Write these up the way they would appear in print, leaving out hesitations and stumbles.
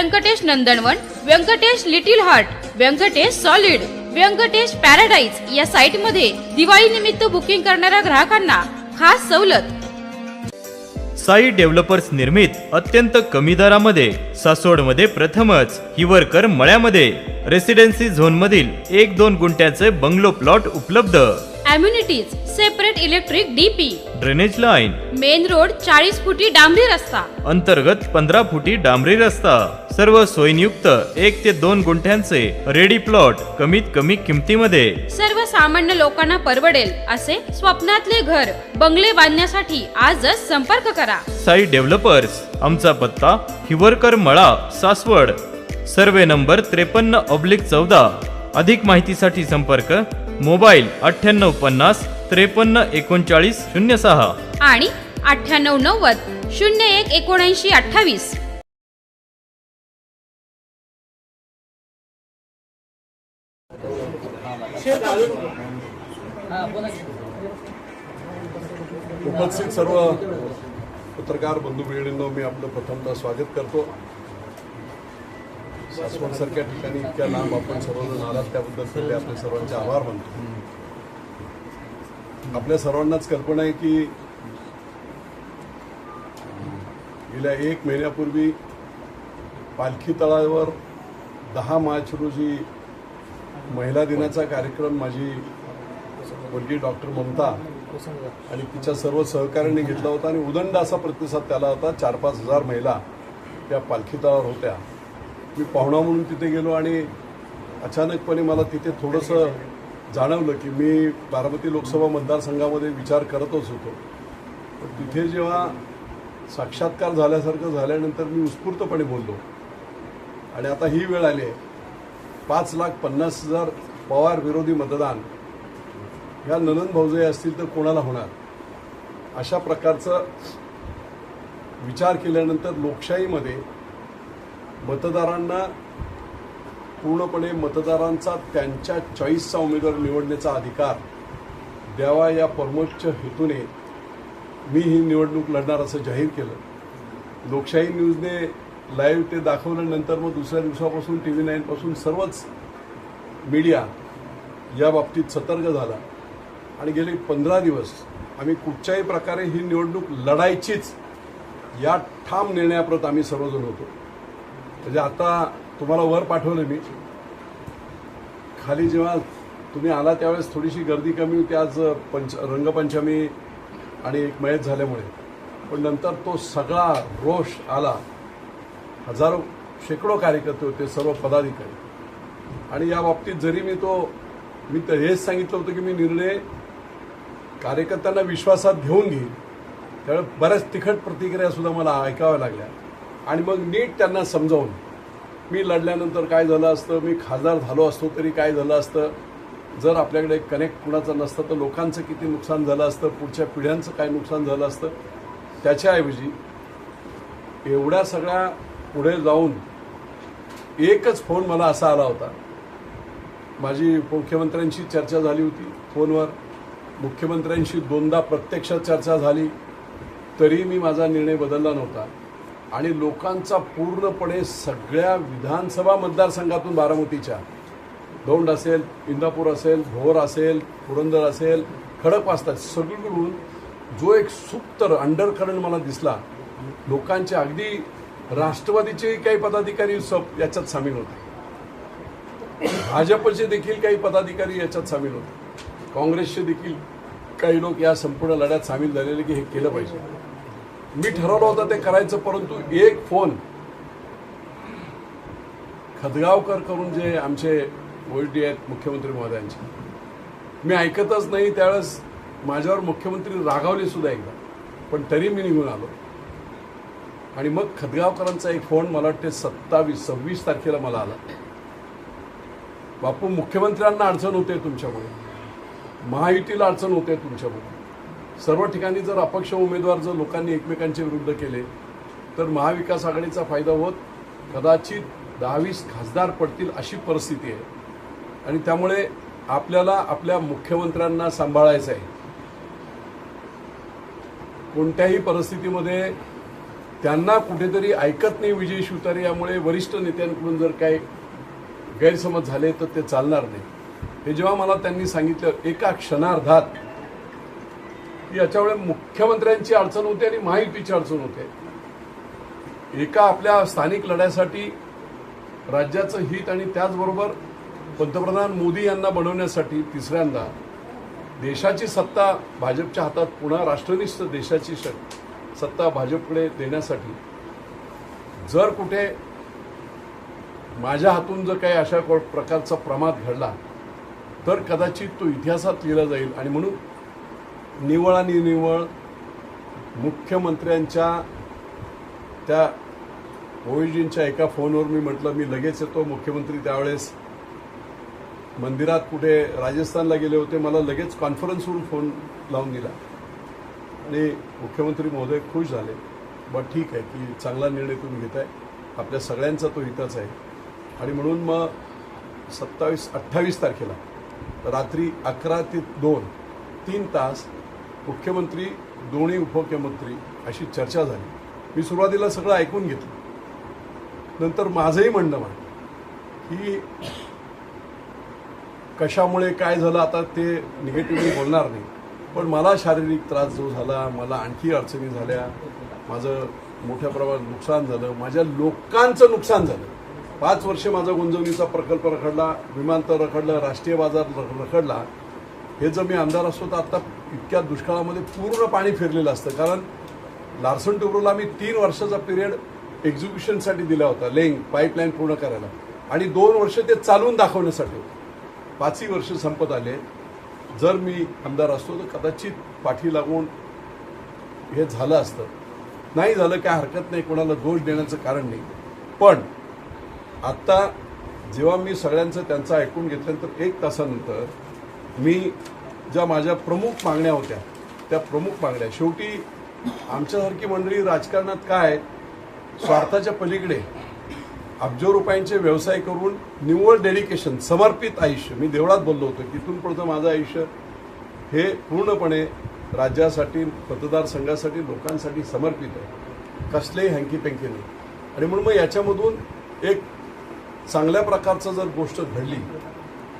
Venkatesh Nandanvan, Venkatesh Little Heart, Venkatesh Solid, Venkatesh Paradise या site मध्ये दिवाळी निमित्त बुकिंग करणाऱ्या ग्राहकांना खास सवलत। साई डेव्हलपर्स निर्मित अत्यंत कमी दरामध्ये सासवडमध्ये प्रथमच हिवरकर मळ्यामध्ये रेसिडेन्सी झोन मधील 1-2 गुंठ्याचे बंगलो प्लॉट उपलब्ध। Amenities separate electric DP, drainage line, main road 40 फुटी डांबरी रस्ता, अंतर्गत 15 फुटी डांबरी रस्ता, सर्व सोयींयुक्त 1 ते 2 गुंठ्यांचे रेडी प्लॉट कमीत कमी किमतीमध्ये। सर्वसामान्य लोकांना परवडेल असे स्वप्नातले घर बंगले बांधण्यासाठी आजच संपर्क करा। साई डेव्हलपर्स, आमचा पत्ता हिवरकर मळा, सासवड, सर्वे नंबर 53/14। अधिक माहितीसाठी संपर्क मोबाईल 9850 53 39 06 आणि 9890 01 79 28। उपस्थित सर्व पत्रकार बंधू भगिनींनो, मी आपलं प्रथमतः स्वागत करतो। सासवडसारख्या ठिकाणी इतक्या लांब आपण सर्वजण आलात त्याबद्दल आपले सर्वांचे आभार मानतो। आपल्या सर्वांनाच कल्पना आहे की गेल्या 1 महिन्यापूर्वी पालखी तळावर 10 मार्च रोजी महिला दिनाचा कार्यक्रम माझी मुलगी डॉक्टर ममता आणि तिच्या सर्व सहकाऱ्यांनी घेतला होता आणि उदंड असा प्रतिसाद त्याला होता। 4-5 हजार महिला त्या पालखी तळावर होत्या। मी पाहुणा म्हणून तिथे गेलो आणि अचानकपणे मला तिथे थोडंसं जाणवलं की मी बारामती लोकसभा मतदारसंघामध्ये विचार करतच होतो। पण तिथे जेव्हा साक्षात्कार झाल्यासारखं झाल्यानंतर मी उत्स्फूर्तपणे बोललो आणि आता ही वेळ आली आहे। 5,50,000 पवार विरोधी मतदान ह्या ननंद भाऊजाई असतील तर कोणाला होणार, अशा प्रकारचं विचार केल्यानंतर लोकशाहीमध्ये मतदारांना पूर्णपणे मतदारांचा त्यांच्या चॉईसचा उमेदवार निवडण्याचा अधिकार द्यावा या परमोच्च हेतूने मी ही निवडणूक लढणार असं जाहीर केलं। लोकशाही न्यूजने लाईव्ह ते दाखवल्यानंतर मग दुसऱ्या दिवसापासून TV9 पासून सर्वच मीडिया या बाबतीत सतर्क झाला आणि गेले 15 दिवस आम्ही कुठच्याही प्रकारे ही निवडणूक लढायचीच या ठाम निर्णयाप्रत आम्ही सर्वजण होतो। म्हणजे आता तुम्हाला वर पाठवलं मी, खाली जेव्हा तुम्ही आला त्यावेळेस थोडीशी गर्दी कमी होती आज रंगपंचमी आणि एक मयत झाल्यामुळे, पण नंतर तो सगळा रोष आला। हजारो शेकडो कार्यकर्ते होते, सर्व पदाधिकारी, आणि या बाबतीत जरी मी तर हेच सांगितलं होतं की मी निर्णय कार्यकर्त्यांना विश्वासात घेऊन घेईन, त्यावेळेस बऱ्याच तिखट प्रतिक्रिया सुद्धा मला ऐकाव्या लागल्या आणि मग नीट त्यांना समजावून मी लढल्यानंतर काय झालं असतं, मी खासदार झालो असतो तरी काय झालं असतं, जर आपल्याकडे कनेक्ट कुणाचं नसतं तर लोकांचं किती नुकसान झालं असतं, पुढच्या पिढ्यांचं काय नुकसान झालं असतं। त्याच्याऐवजी एवढ्या सगळ्या पुढे जाऊन एकच फोन मला असा आला होता। माझी मुख्यमंत्र्यांशी चर्चा झाली होती फोनवर, मुख्यमंत्र्यांशी 2दा प्रत्यक्ष चर्चा झाली, तरी मी माझा निर्णय बदलला नव्हता आणि लोकांचा पूर्णपणे सगळ्या विधानसभा मतदारसंघातून बारामतीच्या दौंड असेल, इंदापूर असेल, भोर असेल, पुरंदर असेल, खडकवासला सगळीकडून जो एक सुप्त अंडरकरंट मला दिसला, लोकांचे अगदी राष्ट्रवादीचे काही पदाधिकारी याच्यात सामील होते, भाजपचे देखील काही पदाधिकारी याच्यात सामील होते, काँग्रेसचे देखील काही लोक या संपूर्ण लढ्यात सामील झालेले की हे केलं पाहिजे। मी ठरवलं होतं ते करायचं, परंतु एक फोन खदगावकर करून जे आमचे ओळखी आहेत मुख्यमंत्री महोदयांचे, मी ऐकतच नाही। त्यावेळेस माझ्यावर मुख्यमंत्री रागावले सुद्धा एकदा, पण तरी मी निघून आलो आणि मग खदगावकरांचा एक फोन मला वाटते 26 तारखेला मला आला। बापू, मुख्यमंत्र्यांना अडचण होते तुमच्यामुळे, महायुतीला अडचण होते तुमच्यामुळे, सर्व ठिकाणी जर अपक्ष उमेदवार जर लोकांनी एकमेकांच्या विरुद्ध केले तर महाविकास आघाडीचा फायदा होत कदाचित 10-20 खासदार पडतील अशी परिस्थिती आहे आणि त्यामुळे आपल्याला आपल्या मुख्यमंत्र्यांना सांभाळायचं आहे। कोणत्याही परिस्थितीमध्ये त्यांना कुठेतरी ऐकत नाही विजय शिवतारे, यामुळे वरिष्ठ नेत्यांकडून जर काही गैरसमज झाले तर ते चालणार नाही. हे जेव्हा मला त्यांनी सांगितलं एका क्षणार्धात की याच्यामुळे मुख्यमंत्र्यांची अडचण होते आणि महायुतीची अडचण होते. एका आपल्या स्थानिक लढ्यासाठी राज्याचं हित आणि त्याचबरोबर पंतप्रधान मोदी यांना बनवण्यासाठी तिसऱ्यांदा देशाची सत्ता भाजपच्या हातात, पुन्हा राष्ट्रनिष्ठ देशाची सत्ता भाजपकडे देण्यासाठी जर कुठे माझ्या हातून जर काही अशा प्रकारचा प्रमाद घडला तर कदाचित तो इतिहासात लिहिला जाईल. आणि म्हणून निव्वळ आणि निव्वळ मुख्यमंत्र्यांच्या त्या ओळीजींच्या एका फोनवर मी म्हटलं मी लगेच येतो. मुख्यमंत्री त्यावेळेस मंदिरात कुठे राजस्थानला गेले होते. मला लगेच कॉन्फरन्सवरून फोन लावून दिला आणि मुख्यमंत्री महोदय खुश झाले. बरं ठीक आहे की चांगला निर्णय तुम्ही घेताय, आपल्या सगळ्यांचा तो हिताच आहे. आणि म्हणून मग 27-28 तारखेला रात्री 11 ते 2 3 तास मुख्यमंत्री दोन्ही उपमुख्यमंत्री अशी चर्चा झाली. मी सुरुवातीला सगळं ऐकून घेतलं. नंतर माझंही म्हणणं की कशामुळे काय झालं आता ते निगेटिव्हली बोलणार नाही, पण मला शारीरिक त्रास जो झाला, मला आणखी अडचणी झाल्या, माझं मोठ्या प्रमाणात नुकसान झालं, माझ्या लोकांचं नुकसान झालं. 5 वर्ष माझा गुंजवणीचा प्रकल्प रखडला, विमानतळ रखडलं, राष्ट्रीय बाजार रखडला. हे जर मी आमदार असतो तर आता इतक्या दुष्काळामध्ये पूर्ण पाणी फिरलेलं असतं. कारण लार्सन टुब्रोला मी 3 वर्षाचा पिरियड एक्झिक्युशनसाठी दिला होता, लेंग पाईपलाईन पूर्ण करायला, आणि 2 वर्ष ते चालवून दाखवण्यासाठी होतं. 5ही वर्ष संपत आले. जर मी आमदार असतो तर कदाचित पाठी लागून हे झालं असतं. नाही झालं काय हरकत नाही, कोणाला दोष देण्याचं कारण नाही. पण आत्ता जेव्हा मी सगळ्यांचं त्यांचं ऐकून घेतल्यानंतर 1 तासानंतर मी ज्या माझ्या प्रमुख मागण्या होत्या त्या प्रमुख मागण्या, शेवटी आमच्यासारखी मंडळी राजकारणात काय स्वार्थाच्या पलीकडे अब्जो रुपयांचे व्यवसाय करून निव्वळ डेडिकेशन, समर्पित आयुष्य, मी देवळात बोललो होतो की इथून पुढचं माझं आयुष्य हे पूर्णपणे राज्यासाठी, मतदारसंघासाठी, लोकांसाठी समर्पित आहे, कसलेही हँकीपेंकी नाही. आणि म्हणून मग याच्यामधून एक चांगल्या प्रकारचं जर गोष्ट घडली,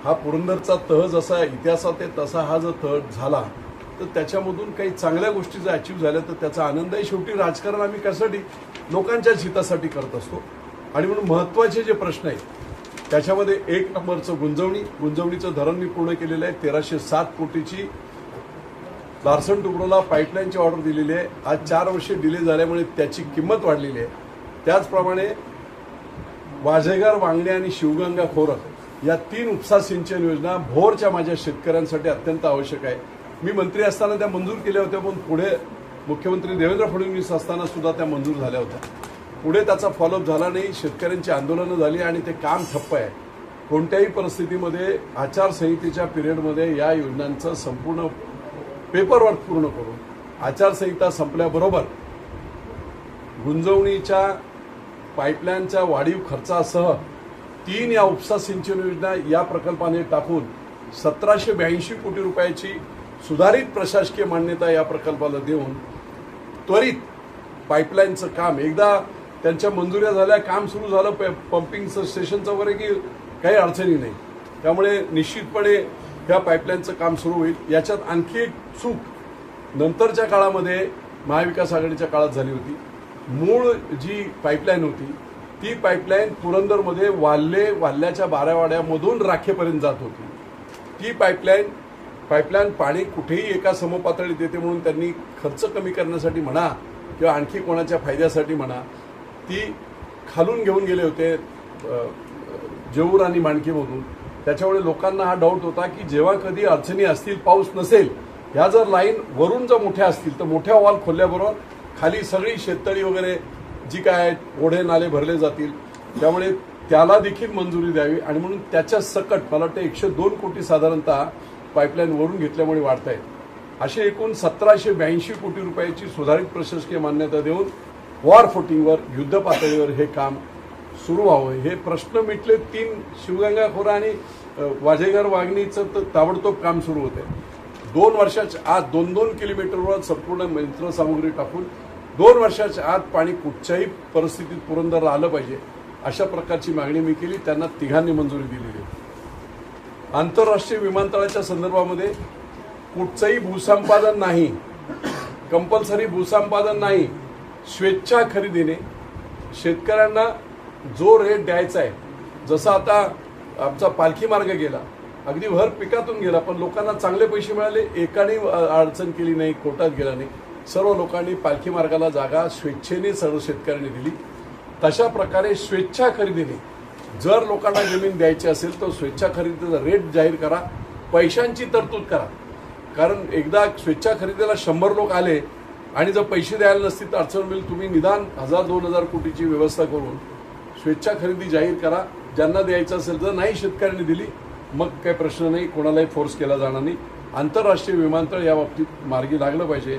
हा पुरंदरचा तह जसा इतिहासात आहे तसा हा जर तह झाला तर त्याच्यामधून काही चांगल्या गोष्टी जर अचीव झाल्या तर त्याचा आनंद आहे. शेवटी राजकारण आम्ही कशासाठी, लोकांच्याच हितासाठी करत असतो. आणि म्हणून महत्त्वाचे जे प्रश्न आहेत त्याच्यामध्ये 1 नंबरचं गुंजवणीचं धरण मी पूर्ण केलेलं आहे. 1307 कोटीची लार्सन टुब्रोला पाईपलाईनची ऑर्डर दिलेली आहे. आज 4 वर्षे डिले झाल्यामुळे त्याची किंमत वाढलेली आहे. त्याचप्रमाणे वाझेगार, वांगणे आणि शिवगंगा खोरक या 3 उपसा सिंचन योजना भोरच्या माझ्या शेतकऱ्यांसाठी अत्यंत आवश्यक आहे. मी मंत्री असताना त्या मंजूर केल्या होत्या, पण पुढे मुख्यमंत्री देवेंद्र फडणवीस असताना सुद्धा त्या मंजूर झाल्या होत्या. पुढे त्याचा फॉलोअप झाला नाही, शेतकऱ्यांची आंदोलनं झाली आणि ते काम ठप्प आहे. कोणत्याही परिस्थितीमध्ये आचारसंहितेच्या पिरियडमध्ये या योजनांचं संपूर्ण पेपरवर्क पूर्ण करून आचारसंहिता संपल्याबरोबर गुंजवणीच्या पाईपलाईनच्या वाढीव खर्चासह 3 या उपसा सिंचन योजना या प्रकल्पाने टाकून 1782 कोटी रुपयाची सुधारित प्रशासकीय मान्यता या प्रकल्पाला देऊन त्वरित पाईपलाईनचं काम, एकदा त्यांच्या मंजुऱ्या झाल्या, काम सुरू झालं पंपिंगचं स्टेशनचं वगैरे की काही अडचणी नाही. त्यामुळे निश्चितपणे ह्या पाईपलाईनचं काम सुरू होईल. याच्यात आणखी एक चूक नंतरच्या काळामध्ये महाविकास आघाडीच्या काळात झाली होती. मूळ जी पाईपलाईन होती ती पाईपलाईन पुरंदरमध्ये वाल्याच्या 12 वाड्यामधून राखेपर्यंत जात होती. ती पाईपलाईन पाणी कुठेही एका समपातळीत येते म्हणून त्यांनी खर्च कमी करण्यासाठी म्हणा किंवा आणखी कोणाच्या फायद्यासाठी म्हणा ती खालून घेऊन गेले होते जेऊर आणि माणकीमधून. त्याच्यामुळे लोकांना हा डाऊट होता की जेव्हा कधी अडचणी असतील, पाऊस नसेल, ह्या जर लाईन वरून जर मोठ्या असतील तर मोठ्या वॉल खोलल्याबरोबर खाली सगळी शेततळी वगैरे जी काय आहेत, ओढे नाले भरले जातील. त्यामुळे त्याला देखील मंजुरी द्यावी. आणि म्हणून त्याच्या सकट मला वाटतं 102 कोटी साधारणतः पाईपलाईन वरून घेतल्यामुळे वाढत आहेत. असे एकूण 1782 कोटी रुपयाची सुधारित प्रशासकीय मान्यता देऊन वॉर फुटिंगवर, युद्ध पातळीवर हे काम सुरू व्हावं. हे प्रश्न मिटले. 3 शिवगंगा खोरा आणि वाझेगार वाघणीचं तर ताबडतोब काम सुरू होते. 2 वर्षाच्या आत 2-2 किलोमीटरवर संपूर्ण यंत्रसामुग्री टाकून 2 वर्षाच्या आत पाणी कुठच्याही परिस्थितीत पुरंदरला आलं पाहिजे अशा प्रकारची मागणी मी केली. त्यांना तिघांनी मंजुरी दिलेली आहे. आंतरराष्ट्रीय विमानतळाच्या संदर्भामध्ये कुठचंही भूसंपादन नाही, कंपल्सरी भूसंपादन नाही, स्वेच्छा खरेदीने शेतकऱ्यांना जो रेट द्यायचा आहे, जसा आता आमचा पालखी मार्ग गेला, अगदी भर पिकातून गेला, पण लोकांना चांगले पैसे मिळाले, एकाने अडचण केली नाही, कोर्टात गेला नाही. सर्व लोकांनी पालखी मार्गाला जागा स्वेच्छेने सर्व शेतकऱ्यांनी दिली. तशा प्रकारे स्वेच्छा खरेदीने जर लोकांना जमीन द्यायची असेल तर स्वेच्छा खरेदीचा रेट जाहीर करा, पैशांची तरतूद करा. कारण एकदा स्वेच्छा खरेदीला 100 लोक आले आणि जर पैसे द्यायला नसतील तर अडचण होईल. तुम्ही निदान 1000-2000 कोटीची व्यवस्था करून स्वेच्छा खरेदी जाहीर करा. ज्यांना द्यायचं असेल, जर नाही शेतकऱ्यांनी दिली मग काही प्रश्न नाही, कोणालाही फोर्स केला जाणार नाही. आंतरराष्ट्रीय विमानतळ या बाबतीत मार्गी लागलं पाहिजे.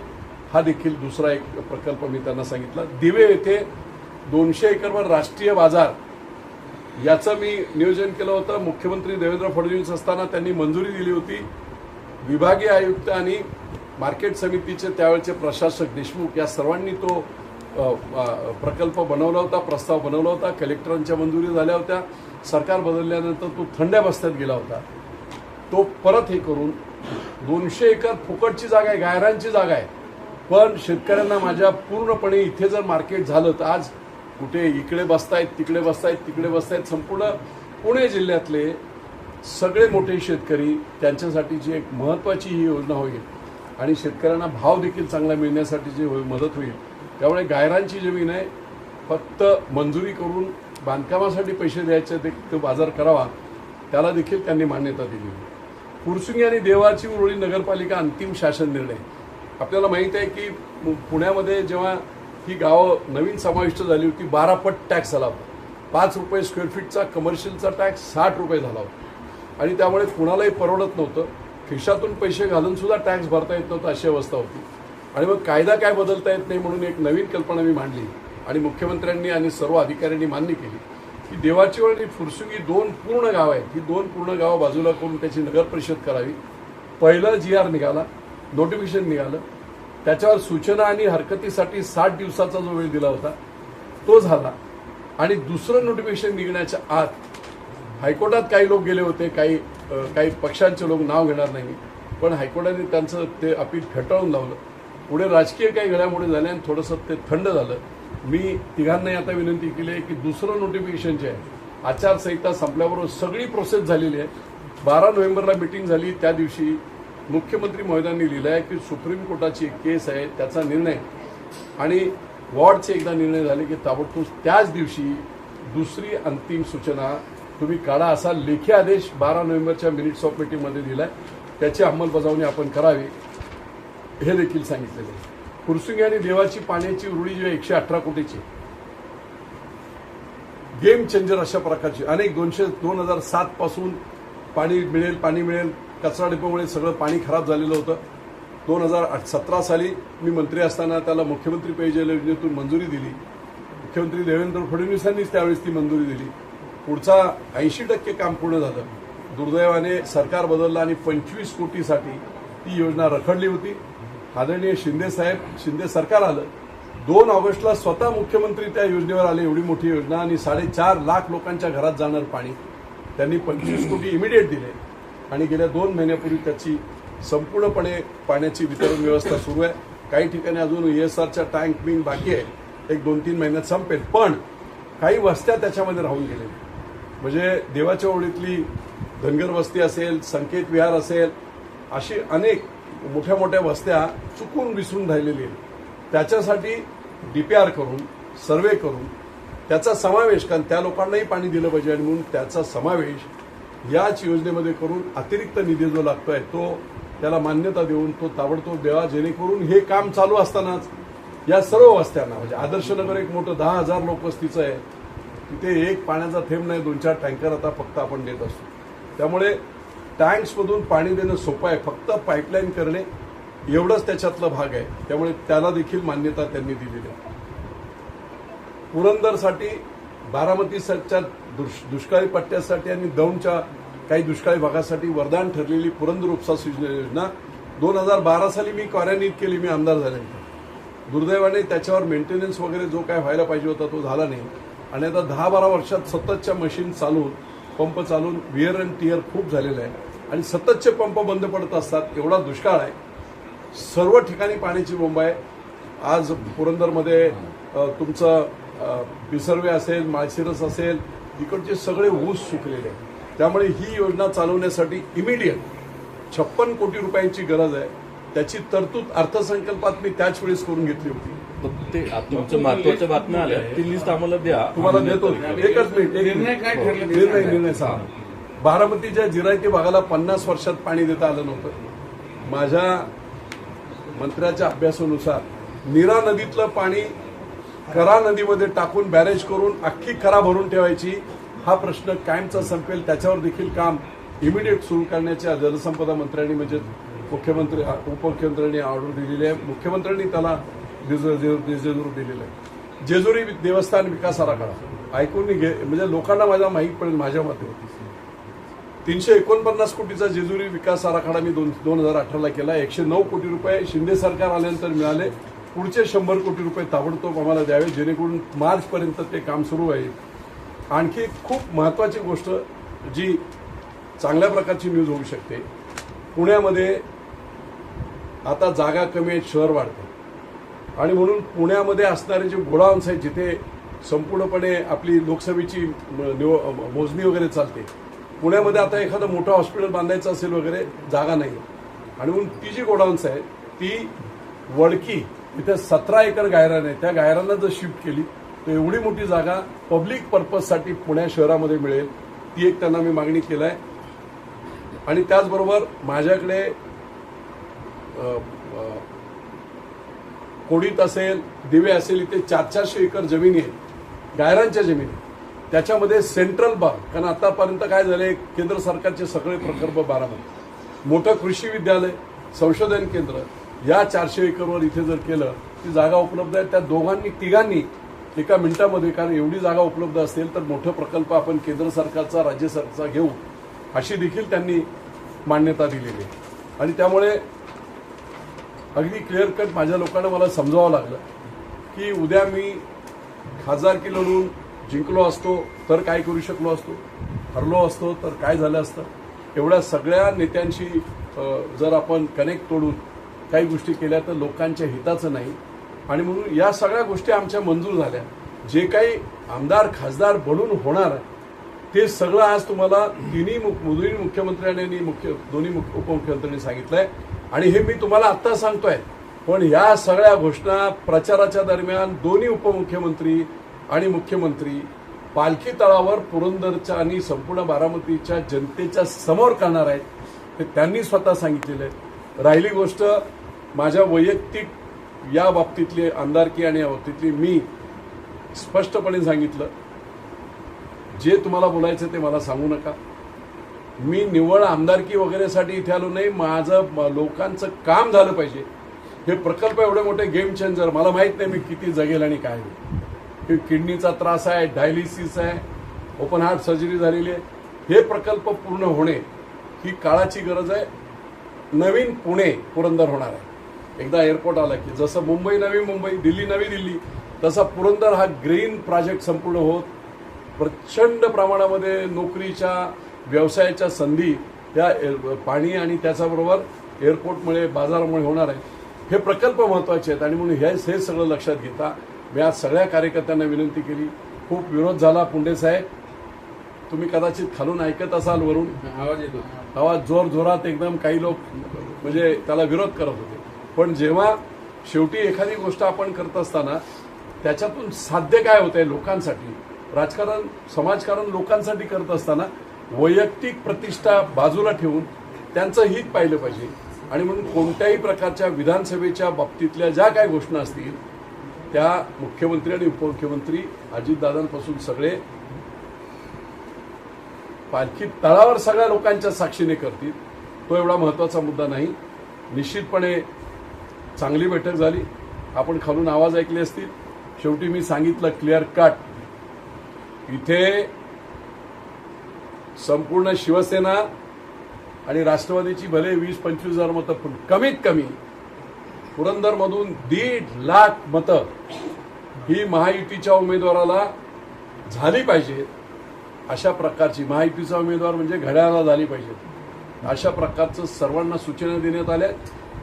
हा देखील दुसरा एक प्रकल्प मी त्यांना सांगितला. दिवे येथे 200 एकरवर राष्ट्रीय बाजार याचं मी नियोजन केलं होतं. मुख्यमंत्री देवेंद्र फडणवीस असताना त्यांनी मंजुरी दिली होती. विभागीय आयुक्त आणि मार्केट समितीचे त्यावेळचे प्रशासक देशमुख या सर्वांनी तो प्रकल्प बनवला होता, प्रस्ताव बनवला होता. कलेक्टरांच्या मंजुरी झाल्या होत्या. सरकार बदलल्यानंतर तो थंड्या बस्त्यात गेला होता. तो परत हे करून 200 एकर फुकटची जागा आहे, गायरांची जागा आहे. पण शेतकऱ्यांना माझ्या पूर्णपणे इथे जर मार्केट झालं तर आज कुठे इकडे बसतायत, तिकडे बसतायत, तिकडे बसतायत, संपूर्ण पुणे जिल्ह्यातले सगळे मोठे शेतकरी, त्यांच्यासाठीची एक महत्त्वाची ही योजना होईल आणि शेतकऱ्यांना भाव देखील चांगला मिळण्यासाठीची मदत होईल. त्यामुळे गायरांची जमीन आहे, फक्त मंजुरी करून बांधकामासाठी पैसे द्यायचे ते बाजार करावा, त्याला देखील त्यांनी मान्यता दिली. फुरसुंगी आणि देवाची उरुळी नगरपालिका अंतिम शासन निर्णय. आपल्याला माहिती आहे की पुण्यामध्ये जेव्हा ही गावं नवीन समाविष्ट झाली होती 12 पट टॅक्स आला होता. 5 रुपये स्क्वेअर फीटचा कमर्शियलचा टॅक्स 60 रुपये झाला होता आणि त्यामुळे कुणालाही परवडत नव्हतं. खिशातून पैसे घालून सुद्धा टॅक्स भरता येत नव्हतं, अशी अवस्था होती. आणि मग कायदा काय बदलता येत नाही म्हणून एक नवीन कल्पना मी मांडली आणि मुख्यमंत्र्यांनी आणि सर्व अधिकाऱ्यांनी मान्य केली की देवाची आणि फुरसुंगी 2 पूर्ण गाव आहेत. ही 2 पूर्ण गावं बाजूला करून त्याची नगर परिषद करावी. पहिलं GR निघाला, नोटिफिकेशन निघालं, त्याच्यावर सूचना आणि हरकतीसाठी 60 दिवसाचा जो वेळ दिला होता तो झाला. आणि दुसरं नोटिफिकेशन निघण्याच्या आत हायकोर्टात काही लोक गेले होते, काही पक्षांचे लोक, नाव घेणार नाही, पण हायकोर्टाने त्यांचं ते अपील फेटाळून लावलं. पुढे राजकीय काही घडामोडी झाल्या आणि थोडंसं ते थंड झालं. मी तिघांनाही आता विनंती केली आहे की दुसरं नोटिफिकेशन जे आहे, आचारसंहिता संपल्याबरोबर सगळी प्रोसेस झालेली आहे. 12 नोव्हेंबरला मिटिंग झाली, त्या दिवशी मुख्यमंत्री महोदयांनी लिहिलं आहे की सुप्रीम कोर्टाची एक केस आहे, त्याचा निर्णय आणि वॉर्डचे एकदा निर्णय झाले की ताबडतोब त्याच दिवशी दुसरी अंतिम सूचना तुम्ही काढा, असा लेखी आदेश 12 नोव्हेंबरच्या मिनिट्स ऑफ मीटिंगमध्ये दिलाय. त्याची अंमलबजावणी आपण करावी हे देखील सांगितलेलं आहे. फुरसुंगी आणि देवाची पाण्याची उरुळी जी आहे 118 कोटीची, गेम चेंजर अशा प्रकारची अनेक 2007 पासून पाणी मिळेल, कचरा डिपोमुळे सगळं पाणी खराब झालेलं होतं. 2017 साली मी मंत्री असताना त्याला मुख्यमंत्री पेयजल योजनेतून मंजुरी दिली. मुख्यमंत्री देवेंद्र फडणवीसांनीच त्यावेळेस ती मंजुरी दिली. पुढचा 80% काम पूर्ण झालं. दुर्दैवाने सरकार बदललं आणि 25 कोटीसाठी ती योजना रखडली होती. आदरणीय शिंदे सरकार आलं. 2 ऑगस्टला स्वतः मुख्यमंत्री त्या योजनेवर आले. एवढी मोठी योजना आणि 4.5 लाख लोकांच्या घरात जाणार पाणी, त्यांनी 25 कोटी इमिडिएट दिले आणि गेल्या 2 महिन्यापूर्वी त्याची संपूर्णपणे पाण्याची वितरण व्यवस्था सुरू आहे. काही ठिकाणी अजून ESRच्या टँक बिंग बाकी आहे, एक 2-3 महिन्यात संपेल. पण काही वस्त्या त्याच्यामध्ये राहून गेलेल्या, म्हणजे देवाच्या ओळीतली धनगर वस्ती असेल, संकेत विहार असेल, अशी अनेक मोठ्या मोठ्या वस्त्या चुकून विसरून राहिलेली आहेत. त्याच्यासाठी DPR करून, सर्वे करून त्याचा समावेश, कारण त्या लोकांनाही पाणी दिलं पाहिजे आणि म्हणून त्याचा समावेश याच योजनेमध्ये करून अतिरिक्त निधी जो लागतोय तो त्याला मान्यता देऊन तो ताबडतोब द्यावा, जेणेकरून हे काम चालू असतानाच या सर्व वस्त्यांना, म्हणजे आदर्शनगर एक मोठं 10,000 लोकवस्तीचं आहे, तिथे एक पाण्याचा थेंब नाही, 2-4 टँकर आता फक्त आपण देत असतो. त्यामुळे टँक्समधून पाणी देणं सोपं आहे, फक्त पाईपलाईन करणे एवढंच त्याच्यातला भाग आहे. त्यामुळे त्याला देखील मान्यता त्यांनी दिलेली आहे. पुरंदरसाठी, बारामतीच्या दुष्काळी पट्ट्यासाठी आणि दौंडच्या काही दुष्काळी भागासाठी वरदान ठरलेली पुरंदर उपसा योजना 2012 साली मी कार्यान्वित केली, मी आमदार झाल्यानंतर. दुर्दैवाने त्याच्यावर मेंटेनन्स वगैरे जो काय व्हायला पाहिजे होता तो झाला नाही आणि आता 10-12 वर्षात सततच्या मशीन चालून पंप चालून विअर अँड टिअर खूप झालेलं आहे आणि सततचे पंप बंद पडत असतात. एवढा दुष्काळ आहे, सर्व ठिकाणी पाण्याची बोंब आहे. आज पुरंदरमध्ये तुमचं पिसर्वे असेल, माळशिरस असेल, इकडचे सगळे ऊस सुकलेले आहेत. त्यामुळे ही योजना चालवण्यासाठी इमिडिएट 56 कोटी रुपयांची गरज आहे. त्याची तरतूद अर्थसंकल्पात मी त्याच वेळेस करून घेतली होती. ते तुमच्या महत्वाच्या बातम्या आल्या ती लिस्ट आम्हाला द्या. तुम्हाला देतो. एकच मिनिट. निर्णय सांगा. बारामतीच्या जिरायती भागाला 50 वर्षात पाणी देता आलं नव्हतं. माझ्या मंत्र्याच्या अभ्यासानुसार नीरा नदीतलं पाणी करा नदीमध्ये टाकून बॅरेज करून अख्खी करा भरून ठेवायची. हा प्रश्न कायमचा संपेल, त्याच्यावर देखील काम इमिडिएट सुरू करण्याच्या जलसंपदा मंत्र्यांनी म्हणजे मुख्यमंत्री उपमुख्यमंत्र्यांनी ऑर्डर दिलेली आहे. मुख्यमंत्र्यांनी त्याला जेजुरी दिलेलं आहे. जेजुरी देवस्थान विकास आराखडा ऐकून म्हणजे लोकांना माझ्या माहीत पडेल माझ्या मते 349 कोटीचा जेजुरी विकास आराखडा मी 2018ला केला. 109 कोटी रुपये शिंदे सरकार आल्यानंतर मिळाले. पुढचे 100 कोटी रुपये ताबडतोब आम्हाला द्यावे जेणेकरून मार्चपर्यंत ते काम सुरू होईल. आणखी खूप महत्वाची गोष्ट जी चांगल्या प्रकारची न्यूज होऊ शकते, पुण्यामध्ये आता जागा कमी आहेत, शहर वाढतं आणि म्हणून पुण्यामध्ये असणारे जे गोडाऊन्स आहेत जिथे संपूर्णपणे आपली लोकसभेची मोजणी वगैरे चालते, पुण्यामध्ये आता एखादं मोठं हॉस्पिटल बांधायचं असेल वगैरे जागा नाही आणि म्हणून ती जी गोडाऊन्स आहे ती वडकी इथे 17 एकर गायरान आहे. त्या गायरांना जर शिफ्ट केली तर एवढी मोठी जागा पब्लिक पर्पजसाठी पुण्या शहरामध्ये मिळेल. ती एक त्यांना मी मागणी केली आहे. आणि त्याचबरोबर माझ्याकडे कोडीत असेल, दिवे असेल, इथे 400 एकर जमिनी आहे, गायरांच्या जमिनी. त्याच्यामध्ये सेंट्रल बाग, कारण आतापर्यंत काय झाले, केंद्र सरकारचे सगळे प्रकल्प बारामती, मोठं कृषी विद्यालय, संशोधन केंद्र या 400 एकरवर इथे जर केलं ती जागा उपलब्ध आहे. त्या तिघांनी एका मिनिटामध्ये, कारण एवढी जागा उपलब्ध असेल तर मोठं प्रकल्प आपण केंद्र सरकारचा राज्य सरकारचा घेऊ अशी देखील त्यांनी मान्यता दिलेली आहे. आणि त्यामुळे अगदी क्लिअर कट माझ्या लोकांना मला समजावं लागलं की उद्या मी खासदारकी लढून जिंकलो असतो तर काय करू शकलो असतो, हरलो असतो तर काय झालं असतं. एवढ्या सगळ्या नेत्यांशी जर आपण कनेक्ट तोडून काही गोष्टी केल्या तर लोकांच्या हिताचं नाही. आणि म्हणून या सगळ्या गोष्टी आमच्या मंजूर झाल्या. जे काही आमदार खासदार बनून होणार आहे ते सगळं आज तुम्हाला दोन्ही मुख्यमंत्र्यांनी आणि दोन्ही उपमुख्यमंत्र्यांनी सांगितलंय. आणि हे मी तुम्हाला आत्ता सांगतोय, पण या सगळ्या घोषणा प्रचाराच्या दरम्यान दोन्ही उपमुख्यमंत्री आणि मुख्यमंत्री पालखी तळावर पुरंदरच्या आणि संपूर्ण बारामतीच्या जनतेच्या समोर करणार आहेत, हे त्यांनी स्वतः सांगितलेलं आहे. राहिली गोष्ट माझ्या वैयक्तिक या बाबतीतली आमदारकी आणि या बाबतीतली, मी स्पष्टपणे सांगितलं, जे तुम्हाला बोलायचं ते मला सांगू नका. मी निव्वळ आमदारकी वगैरेसाठी इथे आलो नाही. माझं लोकांचं काम झालं पाहिजे. हे प्रकल्प एवढे मोठे गेम चेंजर, मला माहित नाही मी किती जगेल आणि काय नाही. किडनीचा त्रास आहे, डायलिसिस आहे, ओपन हार्ट सर्जरी झालेली आहे. हे प्रकल्प पूर्ण होणे ही काळाची गरज आहे. नवीन पुणे पुरंदर होणार आहे. एकदा एअरपोर्ट आला की जसं मुंबई नवी मुंबई, दिल्ली नवी दिल्ली, तसा पुरंदर हा ग्रीन प्रोजेक्ट संपूर्ण होत प्रचंड प्रमाणामध्ये नोकरीच्या व्यवसायाच्या संधी या पाणी आणि त्याच्याबरोबर एअरपोर्टमुळे बाजारामुळे होणार आहे. हे प्रकल्प महत्त्वाचे आहेत आणि म्हणून हे सगळं लक्षात घेता मी आज सगळ्या कार्यकर्त्यांना विनंती केली. खूप विरोध झाला. पुंडे साहेब, तुम्ही कदाचित खालून ऐकत असाल, वरून आवाज येतो, आवाज जोर जोरात एकदम काही लोक म्हणजे त्याला विरोध करत होते. पण जेव्हा शेवटी एखादी गोष्ट आपण करत असताना त्याच्यातून साध्य काय होतंय लोकांसाठी, राजकारण समाजकारण लोकांसाठी करत असताना वैयक्तिक प्रतिष्ठा बाजूला ठेवून त्यांचं हित पाहिलं पाहिजे. आणि म्हणून कोणत्याही प्रकारच्या विधानसभेच्या बाबतीतल्या ज्या काही घोषणा असतील त्या मुख्यमंत्री आणि उपमुख्यमंत्री अजितदादांपासून सगळे पालखी तळावर सगळ्या लोकांच्या साक्षीने करतील. तो एवढा महत्त्वाचा मुद्दा नाही. निश्चितपणे चांगली बैठक झाली. आपण खालून आवाज ऐकले असतील. शेवटी मी सांगितलं क्लिअर कट, इथे संपूर्ण शिवसेना आणि राष्ट्रवादीची भले 20-25 हजार मतं, पण कमीत कमी पुरंदरमधून 1.5 लाख मतं ही महायुतीच्या उमेदवाराला झाली पाहिजे. अशा प्रकारची महायुतीचा उमेदवार म्हणजे घड्याळाला झाली पाहिजे. अशा प्रकारचं सर्वांना सूचना देण्यात आल्या.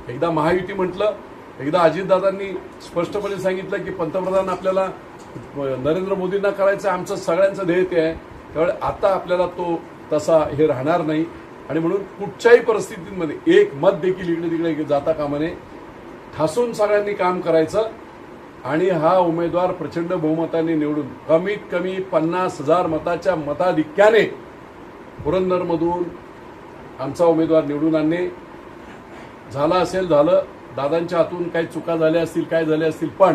एकदा महायुती म्हटलं, एकदा अजितदादांनी स्पष्टपणे सांगितलं की पंतप्रधान आपल्याला नरेंद्र मोदींना करायचं आमचं सगळ्यांचं ध्येय ते आहे. त्यामुळे आता आपल्याला तो तसा हे राहणार नाही आणि म्हणून कुठच्याही परिस्थितीमध्ये एक मत देखील इकडे तिकडे जाता कामा नये. ठासून सगळ्यांनी काम करायचं आणि हा उमेदवार प्रचंड बहुमताने निवडून कमीत कमी 50,000 मताच्या मताधिक्याने पुरंदरमधून आमचा उमेदवार निवडून आणणे. झालं असेल झालं, दादांच्या हातून काही चुका झाल्या असतील, काय झाल्या असतील, पण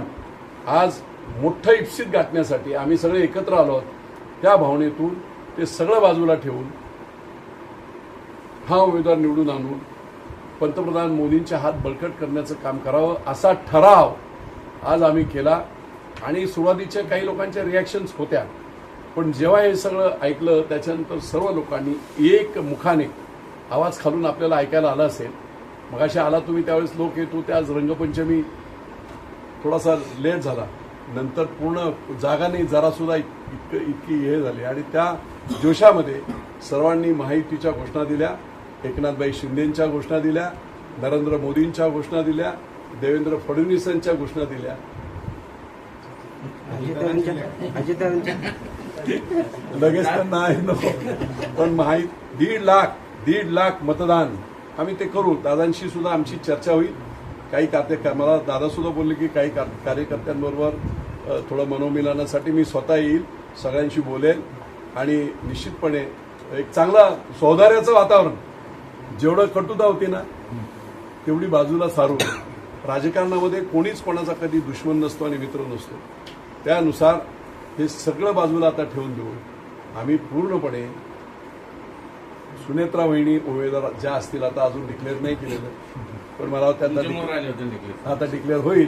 आज मोठं इप्सित गाठण्यासाठी आम्ही सगळे एकत्र आलो आहोत. त्या भावनेतून ते सगळं बाजूला ठेवून हा उमेदवार निवडून आणून पंतप्रधान मोदींचे हात बळकट करण्याचं काम करावं असा ठराव आज आम्ही केला. आणि सुरुवातीच्या काही लोकांच्या रिॲक्शन्स होत्या, पण जेव्हा हे सगळं ऐकलं त्याच्यानंतर सर्व लोकांनी एक मुखाने आवाज खालून आपल्याला ऐकायला आला असेल. मगाशी आला तुम्ही त्यावेळेस लोक येत होते. आज रंगपंचमी थोडासा लेट झाला, नंतर पूर्ण जागा नाही जरासुद्धा इतकी हे झाली आणि त्या जोशामध्ये सर्वांनी महायुतीच्या घोषणा दिल्या, एकनाथभाई शिंदेंच्या घोषणा दिल्या, नरेंद्र मोदींच्या घोषणा दिल्या, देवेंद्र फडणवीसांच्या घोषणा दिल्या. लगेच तर नाही नको, पण 1.5 लाख मतदान आम्ही ते करू. दादांशी सुद्धा आमची चर्चा होईल. काही मला दादा सुद्धा बोलले की काही कार्यकर्त्यांबरोबर थोडं मनोमिलनासाठी मी स्वतः येईल, सगळ्यांशी बोलेल आणि निश्चितपणे एक चांगला सौहार्दाचं वातावरण, जेवढं कटुता होती ना तेवढी बाजूला सारू. राजकारणामध्ये कोणीच कोणाचा कधी दुश्मन नसतो आणि मित्र नसतो. त्यानुसार हे सगळं बाजूला आता ठेवून देऊ आम्ही पूर्णपणे सुनेत्रा वहिनी उमेदवार ज्या असतील, आता अजून डिक्लेअर नाही केलेलं, पण मला त्यांना आता डिक्लेअर होईल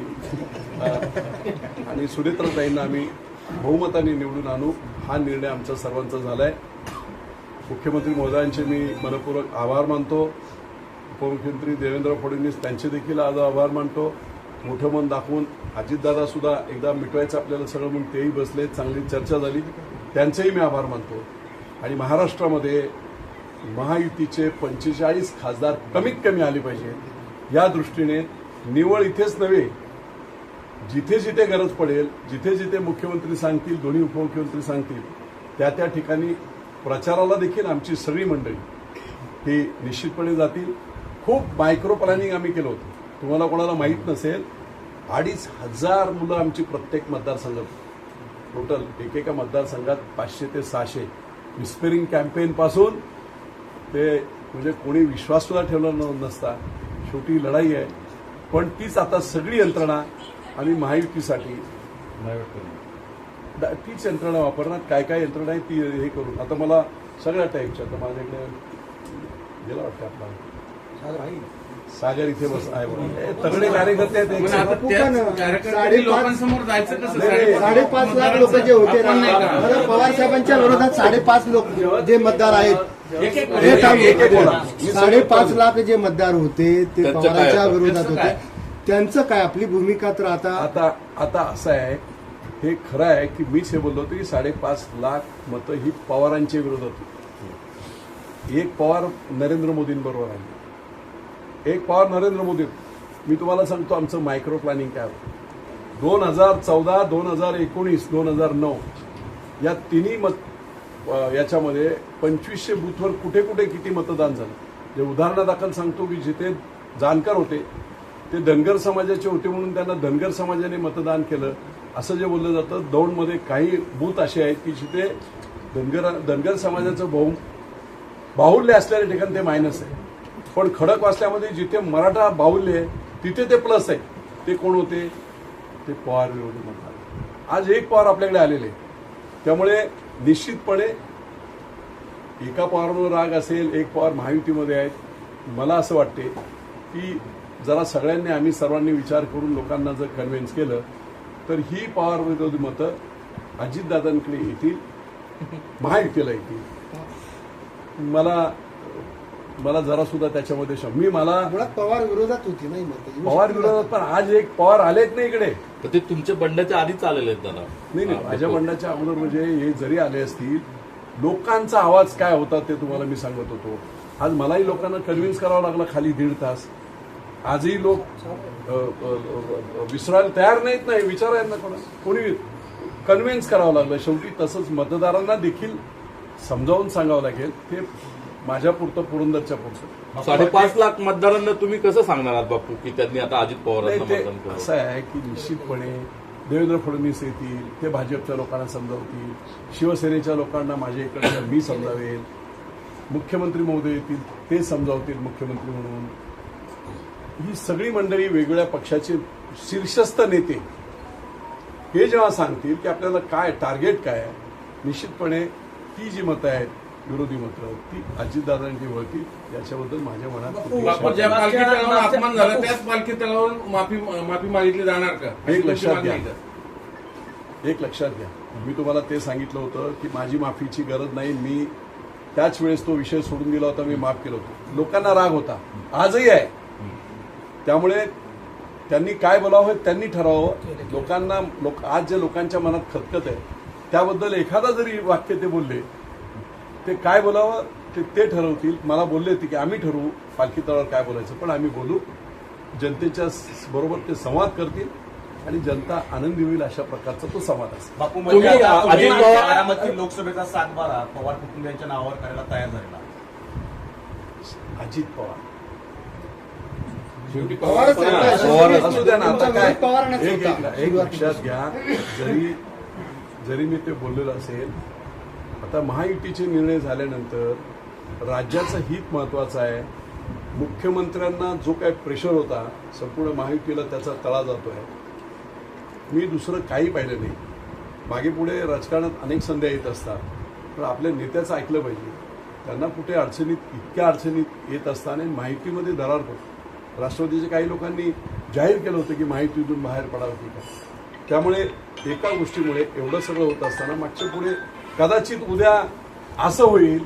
आणि सुनेत्राताईंना आम्ही बहुमताने निवडून आणू हा निर्णय आमचा सर्वांचा झालाय. मुख्यमंत्री महोदयांचे मी मनपूर्वक आभार मानतो. उपमुख्यमंत्री देवेंद्र फडणवीस त्यांचे देखील आज आभार मानतो. मोठं मन दाखवून अजितदादा सुद्धा एकदा मिटवायचं आपल्याला सगळं म्हणून तेही बसले, चांगली चर्चा झाली, त्यांचेही मी आभार मानतो. आणि महाराष्ट्रामध्ये महायुतीचे 45 खासदार कमीत कमी आले पाहिजे या दृष्टीने निवळ इथेच नव्हे, जिथे जिथे गरज पडेल, जिथे जिथे मुख्यमंत्री सांगतील, दोन्ही उपमुख्यमंत्री सांगतील, त्या त्या ठिकाणी प्रचाराला देखील आमची सगळी मंडळी ही निश्चितपणे जातील. खूप मायक्रो प्लॅनिंग आम्ही केलं होतं. तुम्हाला कोणाला माहीत नसेल, 2,500 मुलं आमची प्रत्येक मतदारसंघात, टोटल एकेका मतदारसंघात 500 ते 600 विस्पेरिंग कॅम्पेन पासून ते म्हणजे कोणी विश्वास सुद्धा ठेवला नसता. शेवटी लढाई आहे, पण तीच आता सगळी यंत्रणा आम्ही महायुतीसाठी तीच यंत्रणा वापरणार. काय काय यंत्रणा आहे ती हे करून आता मला सगळ्या टाईपच्या, आता माझ्याकडे गेला वाटतं आपला सागर इथे बस आहे, तगडे कार्यकर्ते आहेत. 5.5 लाख लोक जे होते पवार साहेबांच्या विरोधात 5.5 लोक जे मतदार आहेत, 5.5 लाख जे मतदार होते ते पवारांच्या विरोधात होते. त्यांचं काय आपली भूमिका तर आता असं आहे, हे खरं आहे की मीच हे बोललो होतो की 5.5 लाख मतं ही पवारांच्या विरोधात होती. एक पवार नरेंद्र मोदींबरोबर आहे, एक पवार नरेंद्र मोदी. मी तुम्हाला सांगतो आमचं मायक्रो प्लॅनिंग काय होतं. 2014, 2019, 2009 या तिन्ही याच्यामध्ये 2500 बूथवर कुठे कुठे किती मतदान झालं. जे उदाहरणादाखल सांगतो की जिथे जानकर होते ते धनगर समाजाचे होते म्हणून त्यांना धनगर समाजाने मतदान केलं असं जे बोललं जातं. दौंडमध्ये काही बूथ असे आहेत की जिथे धनगर समाजाचं बाहुल्य असलेल्या ठिकाणी ते मायनस आहे, पण खडकवासल्यामध्ये जिथे मराठा बाहुल्य आहे तिथे ते प्लस आहे. ते कोण होते? ते पवार विरोधी मतदार. आज एक पवार आपल्याकडे आलेले, त्यामुळे निश्चितपणे एका पवारांवर राग असेल, एक पवार महायुतीमध्ये आहेत. मला असं वाटते की जरा सगळ्यांनी आम्ही सर्वांनी विचार करून लोकांना जर कन्व्हिन्स केलं तर ही पवार विरोधी मतं अजितदादांकडे येतील, महायुतीला येतील. मला मला जरा सुद्धा त्याच्यामध्ये मी मला मुळात पवार विरोधात होती नाही मत पवार विरोधात, पण आज एक पवार आलेच नाही इकडे. तर ते तुमच्या बंडाच्या आधीच आलेले आहेत दादा. नाही माझ्या बंडाच्या अगोदर म्हणजे हे जरी आले असतील, लोकांचा आवाज काय होता ते तुम्हाला मी सांगत होतो. आज मलाही लोकांना कन्व्हिन्स करावं लागलं खाली 1.5 तास. आजही लोक विसरायला तयार नाहीत, नाही विचारायला कोणी कन्व्हिन्स करावं लागलं. शेवटी तसंच मतदारांना देखील समजावून सांगावं लागेल. ते माझ्या पुरतं, पुरंदरच्या पुरतं. 5.5 लाख मतदारांना तुम्ही कसं सांगणार आहात बापू की त्यांनी आता अजित पवारांना नाही, मतदान ते करावं? असं आहे की निश्चितपणे देवेंद्र फडणवीस येतील, ते भाजपच्या लोकांना समजावतील, शिवसेनेच्या लोकांना माझ्या इकडच्या मी समजावेल, मुख्यमंत्री महोदय येतील, ते समजावतील मुख्यमंत्री म्हणून. ही सगळी मंडळी वेगवेगळ्या पक्षाचे शीर्षस्थ नेते हे जेव्हा सांगतील की आपल्याला काय टार्गेट काय आहे, निश्चितपणे ती जी मतं आहेत विरोधी मतं ती अजितदादांची वळतील. याच्याबद्दल माझ्या मनात बापू, ज्या पालखी तळावर अपमान झाला त्याच पालखी तळावर माफी मागितली जाणार का? एक लक्षात घ्या, एक लक्षात घ्या. मी तुम्हाला ते सांगितलं होतं की माझी माफीची गरज नाही. मी त्याच वेळेस तो विषय सोडून दिला होता, मी माफ केलं होतं. लोकांना राग होता, आजही आहे. त्यामुळे त्यांनी काय बोलावं त्यांनी ठरवावं. लोकांना आज जे लोकांच्या मनात खतखत आहे त्याबद्दल एखादा जरी वाक्य ते बोलले, ते काय बोलावं ते ठरवतील. मला बोलले होते की आम्ही ठरवू पालखी तळावर काय बोलायचं, पण आम्ही बोलू. जनतेच्या बरोबर ते संवाद करतील आणि जनता आनंदी होईल अशा प्रकारचा तो संवाद असेल. बापू, तुम्ही म्हणजे अजित पवार- बारामती लोकसभेचा 7-12 पवार कुटुंबियांच्या नावावर करायला तयार झालेला. अजित पवार शेवटी पवारच पवार आहे. असू द्या ना. आता काय पवारांनाच होता. एक लक्षात घ्या, जरी मी ते बोललेलं असेल, आता महायुतीचे निर्णय झाल्यानंतर राज्याचं हित महत्वाचं आहे. मुख्यमंत्र्यांना जो काय प्रेशर होता संपूर्ण महायुतीला त्याचा तळा जातो आहे. मी दुसरं काही पाहिलं नाही. मागे पुढे राजकारणात अनेक संध्या येत असतात, पण आपल्या नेत्याचं ऐकलं पाहिजे. त्यांना कुठे इतक्या अडचणीत येत असताना महायुतीमध्ये दरार पडतो. राष्ट्रवादीच्या काही लोकांनी जाहीर केलं होतं की महायुतीतून बाहेर पडावं की काय. त्यामुळे एका गोष्टीमुळे एवढं सगळं होत असताना मागच्या पुढे कदाचित उद्या असं होईल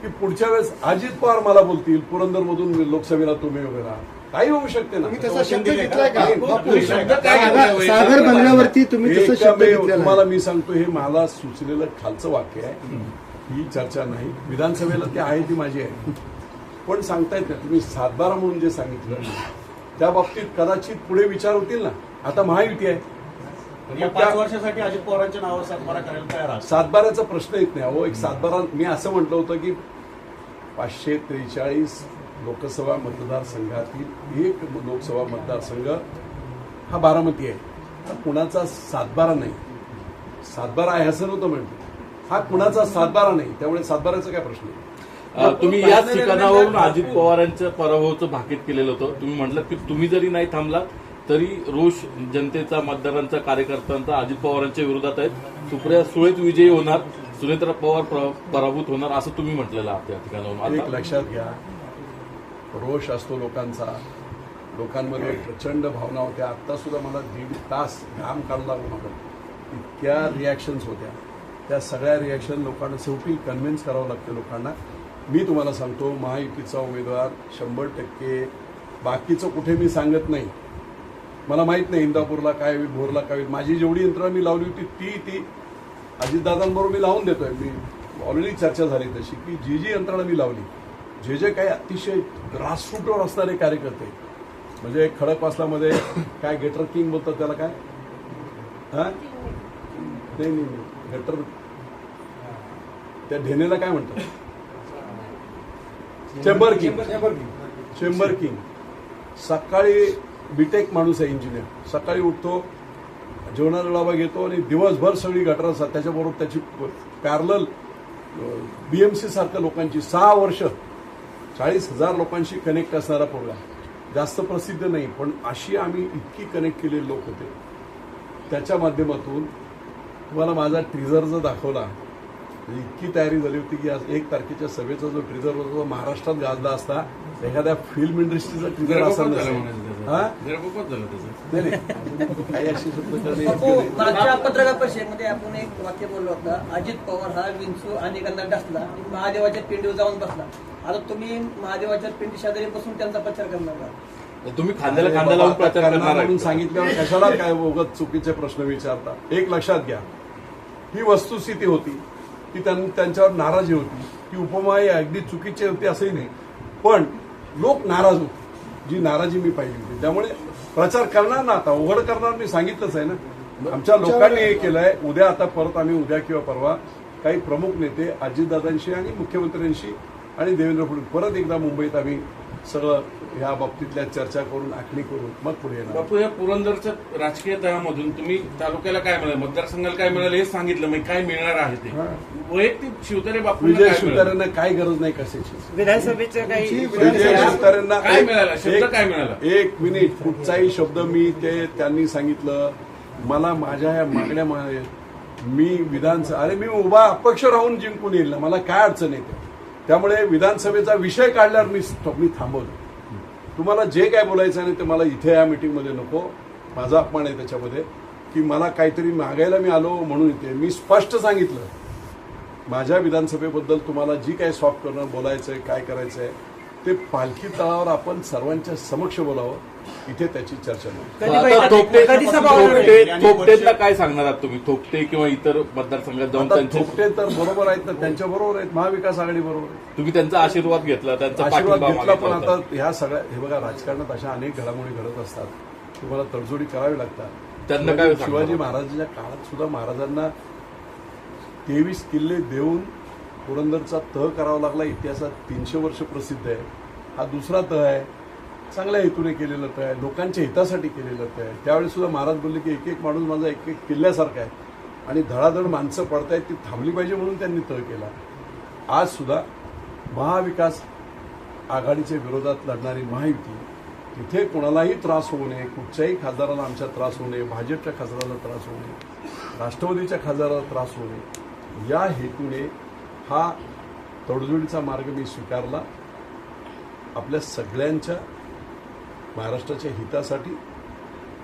की पुढच्या वेळेस अजित पवार मला बोलतील पुरंदरमधून लोकसभेला तुम्ही वगैरे राहा. काही होऊ शकते ना. तुम्ही तसा शब्द घेतलाय का? नाही, शब्द काय घेतलाय? सागर बनल्यावरती तुम्ही तसं शब्द घेतलेला तुम्हाला आहे. मी सांगतो, हे मला सुचलेलं खालचं वाक्य आहे. ही चर्चा नाही. विधानसभेला ते आहे ती माझी आहे, पण सांगता येत नाही. तुम्ही 7-12 म्हणून जे सांगितलं त्या बाबतीत कदाचित पुढे विचार होतील ना. आता महायुती आहे, या 5 वर्षासाठी अजित पवारांच्या नावावर 7-12 करायला तयार आहात. 7-12चा प्रश्न येत नाही. अहो, एक 7-12 मी असं म्हटलं होतं की 543 लोकसभा मतदारसंघातील एक लोकसभा मतदारसंघ हा बारामती आहे. हा कुणाचा 7-12 नाही. 7-12 आहे असं नव्हतं म्हणतो. हा कुणाचा 7-12 नाही. त्यामुळे 7-12चा काय प्रश्न आहे. तुम्ही याच ठिकाणावरून अजित पवारांच्या पराभवाचं भाकीत केलेलं होतं. तुम्ही म्हटलं की तुम्ही जरी नाही थांबला तरी रोष जनतेचा, मतदारांचा, कार्यकर्त्यांचा अजित पवारांच्या विरोधात आहेत. सुप्रिया सुळेच विजयी होणार, सुनेत्रा पवार पराभूत होणार असं तुम्ही म्हटलेलं आहात त्या ठिकाणावरून. एक लक्षात घ्या, रोष असतो लोकांचा. लोकांमध्ये प्रचंड भावना होत्या. आत्ता सुद्धा मला 1.5 तास घाम काढला मला. इतक्या रिॲक्शन्स होत्या. त्या सगळ्या रिॲक्शन लोकांना शेवटी कन्व्हिन्स करावं लागतं लोकांना. मी तुम्हाला सांगतो, महायुतीचा उमेदवार 100%. बाकीचं कुठे मी सांगत नाही. मला माहित नाही इंदापूरला काय होईल, भोरला काय होईल. माझी जेवढी यंत्रणा मी लावली होती ती अजितदादांबरोबर मी लावून देतोय. मी ऑलरेडी चर्चा झाली तशी की जी यंत्रणा मी लावली, जे काही अतिशय ग्रासरूटवर असणारे कार्यकर्ते, म्हणजे खडकवासलामध्ये काय गेटर किंग बोलतात त्याला, काय नाही गटर, त्या ढेनेला काय म्हणतात, चेंबर किंग. सकाळी बीटेक माणूस आहे, इंजिनियर. सकाळी उठतो, जेवणाचा डबा घेतो आणि दिवसभर सगळी गटर असतात. त्याच्याबरोबर त्याची पॅरलल BMC सारख्या लोकांची 6 वर्ष 40,000 लोकांशी कनेक्ट असणारा प्रोग्राम. जास्त प्रसिद्ध नाही, पण अशी आम्ही इतकी कनेक्ट केलेले लोक होते. त्याच्या माध्यमातून तुम्हाला माझा ट्रिझर जर दाखवला, इतकी तयारी झाली होती की आज 1 तारखेच्या सभेचा जो ट्रिझर होता तो महाराष्ट्रात गाजला असता. एखाद्या फिल्म इंडस्ट्रीचा ट्रिझर असा नसेल. हा जरा खूपच झालं त्याचं. नाही नाही. काही अशी शब्द करणे हो, योग्य नाही. मागच्या पत्रकार परिषदेमध्ये आपण एक वाक्य बोललो होता, अजित पवार हा विंचू अनेकांना डसला, महादेवाच्या पिंडीवर जाऊन बसला. आता तुम्ही महादेवाच्या पिंडी शेजारी बसून त्यांचा प्रचार करणार का? तुम्ही खांद्याला खांदा लावून प्रचार करणार म्हणून आहे. सांगितल्यावर कशाला काय उगाच चुकीचे प्रश्न विचारता. एक लक्षात घ्या, ही वस्तुस्थिती होती की त्यांच्यावर नाराजी होती. ती उपमा ही अगदी चुकीची होती असंही नाही, पण लोक नाराज होते. जी नाराजी मी पाहिली होती, त्यामुळे प्रचार करणार ना, आता उघड करणार मी सांगितलंच आहे ना. आमच्या लोकांनी हे केलंय. उद्या आता परत आम्ही उद्या किंवा परवा काही प्रमुख नेते अजितदादांशी आणि मुख्यमंत्र्यांशी आणि देवेंद्र फडणवीस परत एकदा मुंबईत आम्ही सगळं ह्या बाबतीतल्या चर्चा करून आखणी करून मग पुढे येणार. बापू, या पुरंदरच्या राजकीय तळामधून तुम्ही तालुक्याला काय मिळालं, मतदारसंघाला काय मिळालं हे सांगितलं, मग काय मिळणार आहे ते वैयक्तिक शिवतारे बापू विजय शिवतारेंना काही गरज नाही कशाची. विधानसभेचं काही विजय शिवतारेंना काय मिळालं, शब्द काय मिळाला? एक मिनिट, कुठचाही शब्द मी ते त्यांनी सांगितलं. मला माझ्या ह्या मागण्या मी अरे मी उभा अपक्ष राहून जिंकून येईल ना, मला काय अडचण येते. त्यामुळे विधानसभेचा विषय काढल्यावर मी थांबवलं. तुम्हाला जे काय बोलायचं नाही ते मला इथे या मीटिंगमध्ये नको. माझा अपमान आहे त्याच्यामध्ये की मला काहीतरी मागायला मी आलो म्हणून इथे. मी स्पष्ट सांगितलं माझ्या विधानसभेबद्दल तुम्हाला जी काय सॉफ्ट करणं बोलायचं आहे, काय करायचं आहे ते पालखी तळावर आपण सर्वांच्या समक्ष बोलावं. इथे त्याची चर्चा नाही. आता थोपटेंना काय सांगणार आहात तुम्ही? थोपटे किंवा इतर मतदारसंघात जाऊन आता त्यांचे थोपटे तर बरोबर आहेत ना, त्यांच्या बरोबर आहेत, महाविकास आघाडी बरोबर आहे. तुम्ही त्यांचा आशीर्वाद घेतला, त्यांचा आशीर्वाद पाठिंबा घेतला, पण मागितला आता होता. ह्या सगळ्या हे बघा, राजकारणात अशा अनेक घडामोडी घडत असतात. तुम्हाला तडजोडी करावी लागतात. त्यांना काय शिवाजी महाराजांच्या काळात सुद्धा महाराजांना 23 किल्ले देऊन पुरंदरचा तह करावा लागला. इतिहासात 300 वर्ष प्रसिद्ध आहे. हा दुसरा तह आहे. चांगल्या हेतूने केलेलं तह आहे, लोकांच्या हितासाठी केलेलं तह आहे. त्यावेळी सुद्धा महाराज बोलले की एक एक माणूस माझा एक एक किल्ल्यासारखा आहे आणि धडाधड माणसं पडतायत ती थांबली पाहिजे म्हणून त्यांनी तह केला. आज सुद्धा महाविकास आघाडीच्या विरोधात लढणारी महायुती, तिथे कोणालाही त्रास होऊ नये, कुठच्याही खासदाराला आमच्या त्रास होऊ नये, भाजपच्या खासदाराला त्रास होऊ नये, राष्ट्रवादीच्या खासदाराला त्रास होऊ नये, या हेतूने हा तडजोडीचा मार्ग मी स्वीकारला. आपल्या सगळ्यांच्या महाराष्ट्राच्या हितासाठी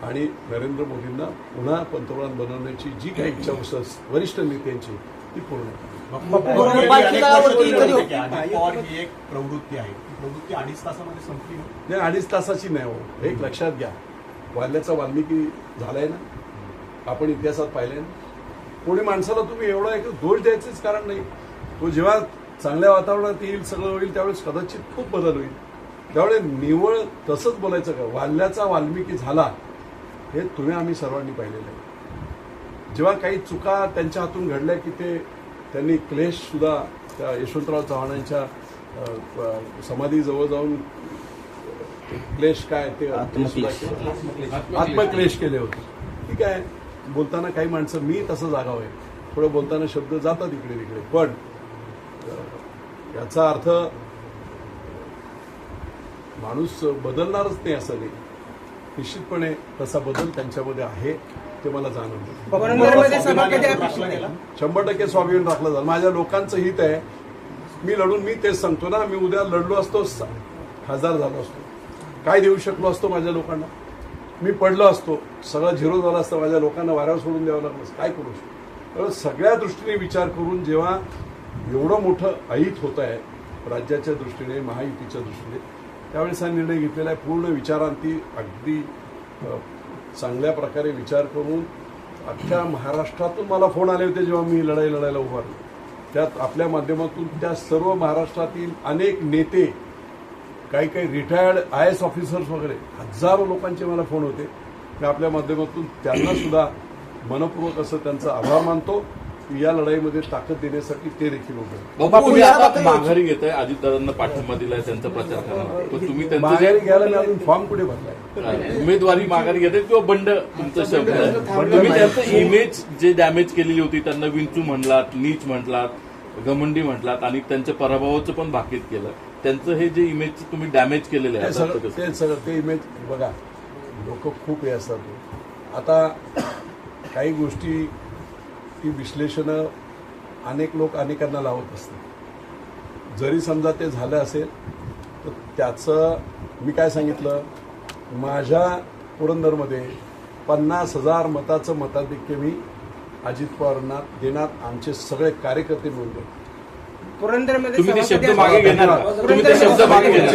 आणि नरेंद्र मोदींना पुन्हा पंतप्रधान बनवण्याची जी काही इच्छा वरिष्ठ नेत्यांची ती पूर्ण अजित पवार ही एक प्रवृत्ती आहे. ती प्रवृत्ती 2.5 तासामध्ये संपली. नाही, 2.5 तासाची नाही हो. एक लक्षात घ्या, वाल्याचा वाल्मिकी झालाय ना, आपण इतिहासात पाहिलंय ना. कोणी माणसाला तुम्ही एवढा एक दोष द्यायचंच कारण नाही. तो जेव्हा चांगल्या वातावरणात येईल, सगळं होईल, त्यावेळेस कदाचित खूप बदल होईल. त्यामुळे निव्वळ तसंच बोलायचं का, वाल्याचा वाल्मिकी झाला हे तुम्ही आम्ही सर्वांनी पाहिलेलं आहे. जेव्हा काही चुका त्यांच्या हातून घडल्या की त्यांनी क्लेश सुद्धा त्या यशवंतराव चव्हाणांच्या समाधीजवळ जाऊन क्लेश काय ते आत्मक्लेश केले होते. ठीक आहे, बोलताना काही माणसं, मी तसं जागाव आहे, थोडं बोलताना शब्द जातात इकडे तिकडे, पण याचा अर्थ माणूस बदलणारच नाही असं नाही. निश्चितपणे तसा बदल त्यांच्यामध्ये आहे, ते मला जाणवलं. 100% स्वाभिमान राखला जाईल. माझ्या लोकांचं हित आहे. मी तेच सांगतो ना, मी उद्या लढलो असतो, खासदार झालो असतो, काय देऊ शकलो असतो माझ्या लोकांना? मी पडलो असतो, सगळं झिरो झालं असतं, माझ्या लोकांना वाऱ्यावर सोडून द्यावं लागलं असतं, काय करू शकतो? त्यामुळे सगळ्या दृष्टीने विचार करून जेव्हा एवढं मोठं अहित होत आहे राज्याच्या दृष्टीने, महायुतीच्या दृष्टीने, त्यावेळेस हा निर्णय घेतलेला आहे. पूर्ण विचारांती अगदी चांगल्या प्रकारे विचार करून. अख्ख्या महाराष्ट्रातून मला फोन आले होते जेव्हा मी लढायला उभारलो. त्यात आपल्या माध्यमातून त्या सर्व महाराष्ट्रातील अनेक नेते, काही काही रिटायर्ड IAS ऑफिसर्स वगैरे, हजारो लोकांचे मला फोन होते. मी आपल्या माध्यमातून त्यांना सुद्धा मनपूर्वक असं त्यांचा आभार मानतो की या लढाईमध्ये ताकद देण्यासाठी ते देखील उभे. बापू, तुम्ही आता माघारी घेताय, अजितदादांना पाठिंबा दिलाय, त्यांचा प्रचार करणार, पण तुम्ही त्यांचं माघारी घ्यायला मी अजून फॉर्म कुठे भरलाय? उमेदवारी माघारी घेताय किंवा बंड, तुमचा शब्द आहे. तुम्ही त्यांचं इमेज जे डॅमेज केलेली होती, त्यांना विंचू म्हणलात, नीच म्हटलात, घमंडी म्हटलात आणि त्यांच्या पराभवाचं पण भाकीत केलं. त्यांचं हे जे इमेज तुम्ही डॅमेज केलेलं आहे, ते इमेज बघा, लोक खूप हे असतात. आता काही गोष्टी ती विश्लेषणं अनेक लोक अनेकांना लावत असतात. जरी समजा ते झालं असेल तर त्याचं मी काय सांगितलं माझ्या पुरंदरमध्ये 50,000 मताचं मताधिक्य मी अजित पवारांना देणार. आमचे सगळे कार्यकर्ते मिळून देणार. पुरंदरमध्ये तुम्ही ते शब्द मागे घेणार का? तुम्ही ते शब्द मागे घेणार